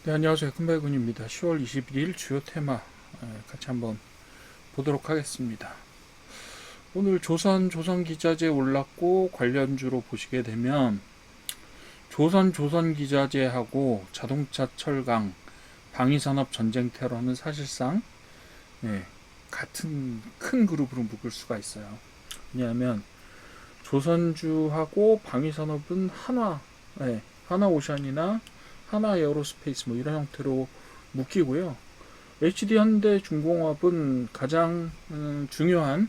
네, 안녕하세요. 금발군입니다. 10월 21일 주요 테마 같이 한번 보도록 하겠습니다. 오늘 조선기자재 올랐고 관련주로 보시게 되면 조선기자재하고 자동차 철강, 방위산업 전쟁 테러는 사실상 같은 큰 그룹으로 묶을 수가 있어요. 왜냐하면 조선주하고 방위산업은 하나오션이나 하나에어로스페이스 뭐 이런 형태로 묶이고요. HD현대중공업은 가장 중요한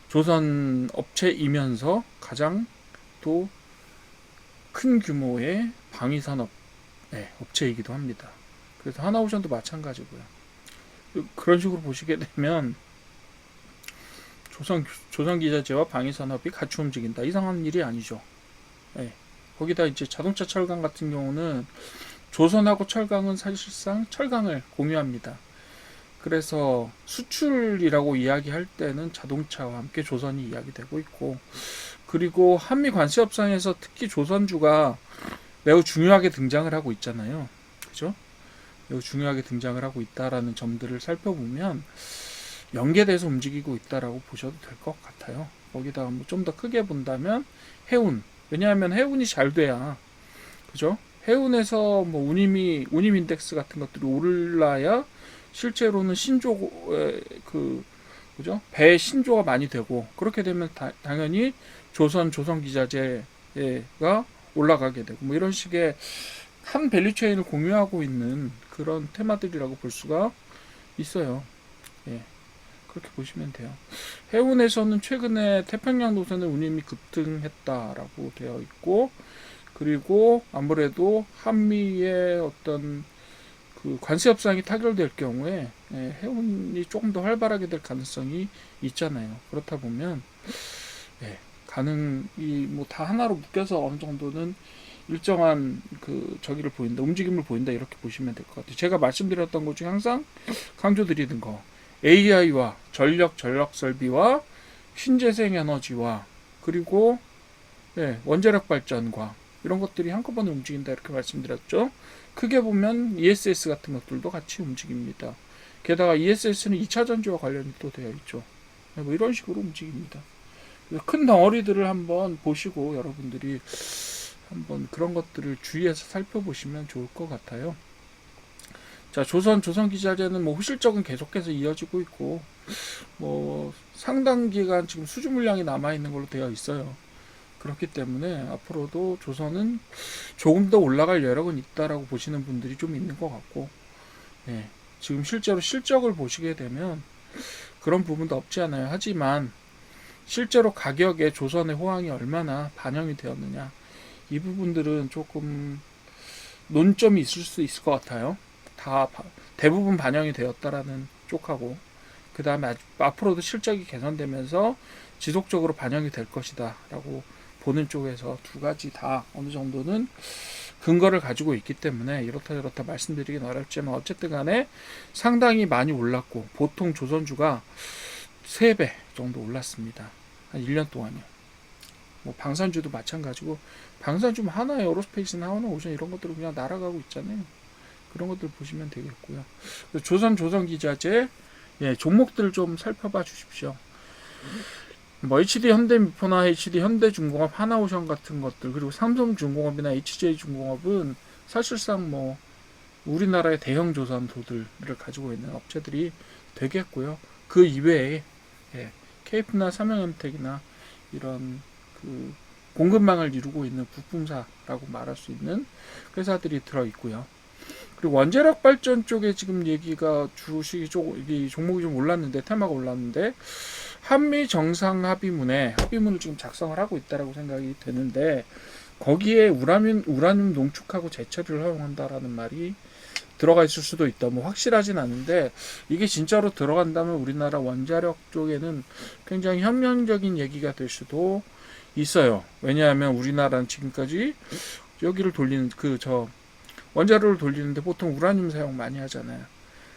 조선 업체이면서 가장 또 큰 규모의 방위산업 업체이기도 합니다. 그래서 하나오션도 마찬가지고요. 그런 식으로 보시게 되면 조선기자재와 방위산업이 같이 움직인다. 이상한 일이 아니죠. 거기다 이제 자동차 철강 같은 경우는 조선하고 철강은 사실상 철강을 공유합니다. 그래서 수출이라고 이야기할 때는 자동차와 함께 조선이 이야기되고 있고, 그리고 한미 관세 협상에서 특히 조선주가 매우 중요하게 등장을 하고 있잖아요. 그죠? 매우 중요하게 등장을 하고 있다라는 점들을 살펴보면 연계돼서 움직이고 있다라고 보셔도 될 것 같아요. 거기다가 뭐 좀 더 크게 본다면 해운. 왜냐하면 해운이 잘 돼야, 그죠? 해운에서 뭐 운임 인덱스 같은 것들이 올라야 실제로는 그죠? 배 신조가 많이 되고, 그렇게 되면 당연히 조선기자재가 올라가게 되고, 뭐 이런 식의 한 밸류체인을 공유하고 있는 그런 테마들이라고 볼 수가 있어요. 예. 그렇게 보시면 돼요. 해운에서는 최근에 태평양 노선의 운임이 급등했다라고 되어 있고, 그리고 아무래도 한미의 어떤 그 관세 협상이 타결될 경우에 해운이 조금 더 활발하게 될 가능성이 있잖아요. 그렇다 보면 가능이 뭐 다 하나로 묶여서 어느 정도는 일정한 그 저기를 보인다, 움직임을 보인다, 이렇게 보시면 될 것 같아요. 제가 말씀드렸던 것 중에 항상 강조드리는 거, AI와 전력 설비와 신재생 에너지와 그리고 원자력 발전과 이런 것들이 한꺼번에 움직인다, 이렇게 말씀드렸죠. 크게 보면 ESS 같은 것들도 같이 움직입니다. 게다가 ESS는 2차 전지와 관련이 또 되어 있죠. 뭐 이런 식으로 움직입니다. 큰 덩어리들을 한번 보시고 여러분들이 한번 그런 것들을 주의해서 살펴보시면 좋을 것 같아요. 자, 조선기자재는 뭐 후실적은 계속해서 이어지고 있고, 뭐 상당 기간 지금 수주 물량이 남아 있는 걸로 되어 있어요. 그렇기 때문에 앞으로도 조선은 조금 더 올라갈 여력은 있다라고 보시는 분들이 좀 있는 것 같고, 지금 실제로 실적을 보시게 되면 그런 부분도 없지 않아요. 하지만 실제로 가격에 조선의 호황이 얼마나 반영이 되었느냐, 이 부분들은 조금 논점이 있을 수 있을 것 같아요. 대부분 반영이 되었다라는 쪽하고, 그 다음에 앞으로도 실적이 개선되면서 지속적으로 반영이 될 것이다 라고 보는 쪽에서 두 가지 다 어느 정도는 근거를 가지고 있기 때문에 이렇다 저렇다 말씀드리긴 어렵지만, 어쨌든 간에 상당히 많이 올랐고, 보통 조선주가 3배 정도 올랐습니다. 한 1년 동안요. 뭐 방산주도 마찬가지고, 방산주 하나 에어로스페이스나 하나오션 이런 것들은 그냥 날아가고 있잖아요. 그런 것들 보시면 되겠고요. 조선기자재 종목들을 좀 살펴봐 주십시오. 뭐 HD현대미포나 HD현대중공업, 하나오션 같은 것들, 그리고 삼성중공업이나 HJ중공업은 사실상 뭐 우리나라의 대형 조선소들을 가지고 있는 업체들이 되겠고요. 그 이외에 KF나 삼성엠텍이나 이런 그 공급망을 이루고 있는 부품사라고 말할 수 있는 회사들이 들어 있고요. 그리고 원자력 발전 쪽에 지금 얘기가 이 종목이 좀 올랐는데, 테마가 올랐는데, 한미 정상 합의문을 지금 작성을 하고 있다라고 생각이 되는데, 거기에 우라늄 농축하고 재처리를 허용한다라는 말이 들어가 있을 수도 있다. 뭐 확실하진 않은데, 이게 진짜로 들어간다면 우리나라 원자력 쪽에는 굉장히 혁명적인 얘기가 될 수도 있어요. 왜냐하면 우리나라는 지금까지 여기를 돌리는 원자로를 돌리는데 보통 우라늄 사용 많이 하잖아요.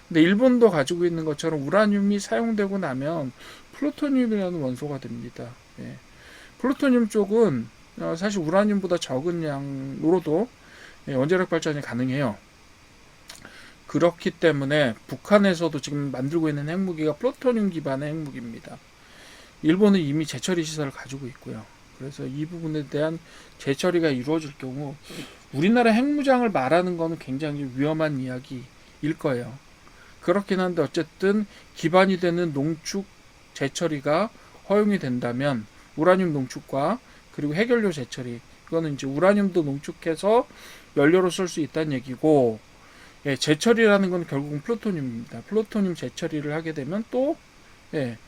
근데 일본도 가지고 있는 것처럼 우라늄이 사용되고 나면 플루토늄이라는 원소가 됩니다. 플루토늄 쪽은 사실 우라늄보다 적은 양으로도 원자력 발전이 가능해요. 그렇기 때문에 북한에서도 지금 만들고 있는 핵무기가 플루토늄 기반의 핵무기입니다. 일본은 이미 재처리 시설을 가지고 있고요. 그래서 이 부분에 대한 재처리가 이루어질 경우 우리나라 핵무장을 말하는 것은 굉장히 위험한 이야기일 거예요. 그렇긴 한데 어쨌든 기반이 되는 농축 재처리가 허용이 된다면 우라늄 농축과 그리고 핵연료 재처리, 이거는 이제 우라늄도 농축해서 연료로 쓸 수 있다는 얘기고, 예, 재처리라는 건 결국은 플루토늄입니다. 플루토늄 재처리를 하게 되면 또 예,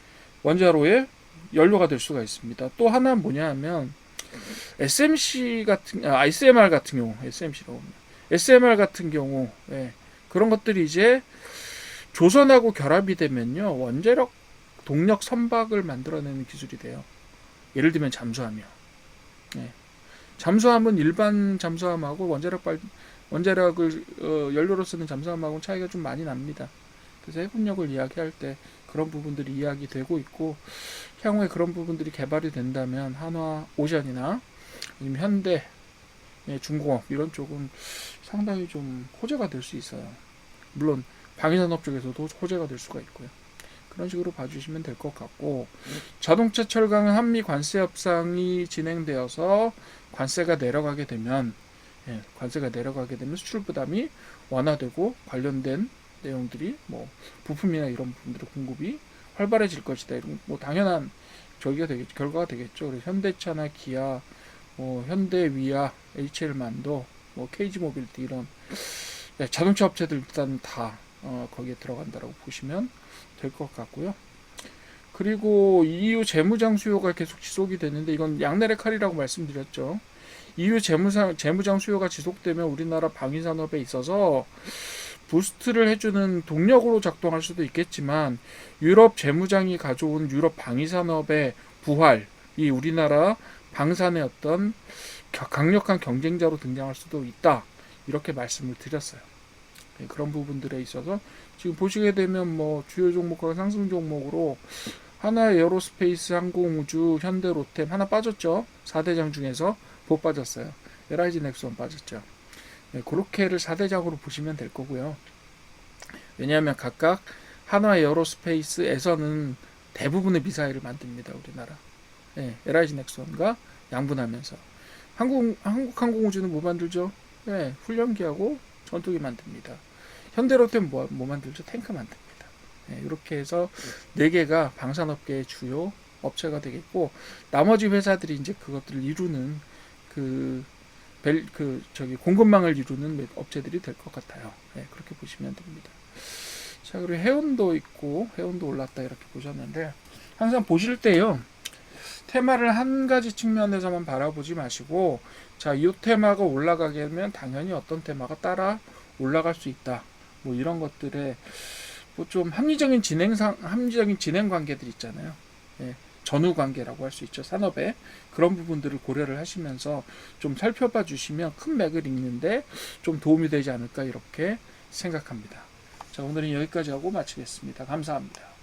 원자로의 연료가 될 수가 있습니다. 또 하나는 뭐냐 하면 SMC 같은 SMR 같은 경우, SMC라고 합니다. SMR 같은 경우, 예, 그런 것들이 이제 조선하고 결합이 되면요, 원자력 동력 선박을 만들어내는 기술이 돼요. 예를 들면 잠수함이요. 예. 잠수함은 일반 잠수함하고 원자력을 연료로 쓰는 잠수함하고는 차이가 좀 많이 납니다. 그래서 해군력을 이야기할 때 그런 부분들이 이야기되고 있고, 향후에 그런 부분들이 개발이 된다면 한화 오션이나 아니면 현대, 예, 중공업 이런 쪽은 상당히 좀 호재가 될 수 있어요. 물론 방위산업 쪽에서도 호재가 될 수가 있고요. 그런 식으로 봐주시면 될 것 같고, 자동차 철강은 한미 관세 협상이 진행되어서 관세가 내려가게 되면 수출 부담이 완화되고 관련된 내용들이 뭐 부품이나 이런 부분들의 공급이 활발해질 것이다. 이런 뭐 당연한 결과가 되겠죠. 그래서 현대차나 기아, 현대 위아, HL만도, KG 모빌티 이런, 네, 자동차 업체들 일단 다 거기에 들어간다라고 보시면 될 것 같고요. 그리고 EU 재무장 수요가 계속 지속이 되는데, 이건 양날의 칼이라고 말씀드렸죠. EU 재무장 수요가 지속되면 우리나라 방위산업에 있어서 부스트를 해주는 동력으로 작동할 수도 있겠지만, 유럽 재무장이 가져온 유럽 방위산업의 부활이 우리나라 방산의 어떤 강력한 경쟁자로 등장할 수도 있다, 이렇게 말씀을 드렸어요. 그런 부분들에 있어서 지금 보시게 되면 뭐 주요 종목과 상승 종목으로 하나 에어로스페이스, 항공우주, 현대, 로템 하나 빠졌죠. 4대장 중에서 못 빠졌어요. LIG 넥스원 빠졌죠. 네, 그렇게를 4대장으로 보시면 될 거고요. 왜냐하면 각각 한화 에어로스페이스에서는 대부분의 미사일을 만듭니다. 우리나라. 네, LIG 넥스원과 양분하면서. 한국항공우주는 뭐 만들죠? 네, 훈련기하고 전투기 만듭니다. 현대로템 뭐 만들죠? 탱크 만듭니다. 네, 이렇게 해서 4개가 방산업계의 주요 업체가 되겠고, 나머지 회사들이 이제 그것들을 이루는 공급망을 이루는 업체들이 될 것 같아요. 네, 그렇게 보시면 됩니다. 자, 그리고 해운도 있고, 해운도 올랐다 이렇게 보셨는데, 항상 보실 때요, 테마를 한 가지 측면에서만 바라보지 마시고, 자, 이 테마가 올라가게 되면 당연히 어떤 테마가 따라 올라갈 수 있다. 뭐 이런 것들에 뭐 좀 합리적인 진행 관계들 있잖아요. 예, 전후 관계라고 할 수 있죠. 산업에 그런 부분들을 고려를 하시면서 좀 살펴봐 주시면 큰 맥을 읽는데 좀 도움이 되지 않을까 이렇게 생각합니다. 자, 오늘은 여기까지 하고 마치겠습니다. 감사합니다.